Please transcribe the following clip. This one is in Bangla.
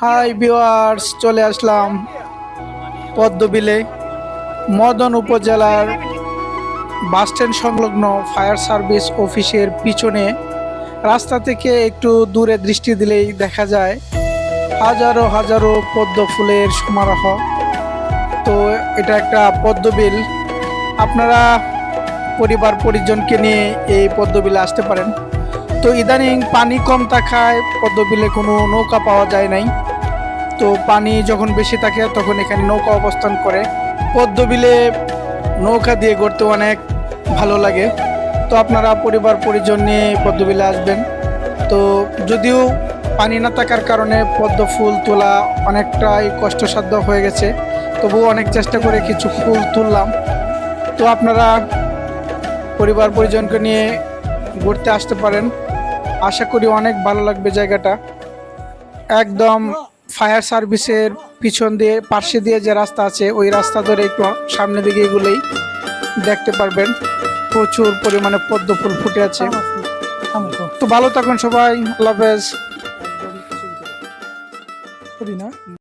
হাই ভিউয়ার্স, চলে আসলাম পদ্মবিলে মদন উপজেলার বাসস্ট্যান্ড সংলগ্ন ফায়ার সার্ভিস অফিসের পিছনে। রাস্তা থেকে একটু দূরে দৃষ্টি দিলেই দেখা যায় হাজারো হাজারো পদ্ম ফুলের সমারোহ। তো এটা একটা পদ্মবিল। আপনারা পরিবার পরিজনকে নিয়ে এই পদ্মবিলে আসতে পারেন। তো ইদানিং পানি কম থাকায় পদ্মবিলে কোনো নৌকা পাওয়া যায় নাই। তো পানি যখন বেশি থাকে তখন এখানে নৌকা অবস্থান করে। পদ্মবিলে নৌকা দিয়ে ঘুরতে অনেক ভালো লাগে। তো আপনারা পরিবার পরিজন নিয়ে পদ্মবিলে আসবেন। তো যদিও পানি না থাকার কারণে পদ্ম ফুল তোলা অনেকটাই কষ্টসাধ্য হয়ে গেছে, তবুও অনেক চেষ্টা করে কিছু ফুল তুললাম। তো আপনারা পরিবার পরিজনকে নিয়ে ঘুরতে আসতে পারেন। আশা করি অনেক ভালো লাগবে জায়গাটা। একদম ফায়ার সার্ভিসের পিছন দিয়ে পাশে দিয়ে যে রাস্তা আছে ওই রাস্তা ধরে একটু সামনের দিকে এগুলোই দেখতে পারবেন প্রচুর পরিমাণে পদ্ম ফুল ফুটে আছে। তো ভালো থাকুন সবাই, আল্লাহ হাফেজ।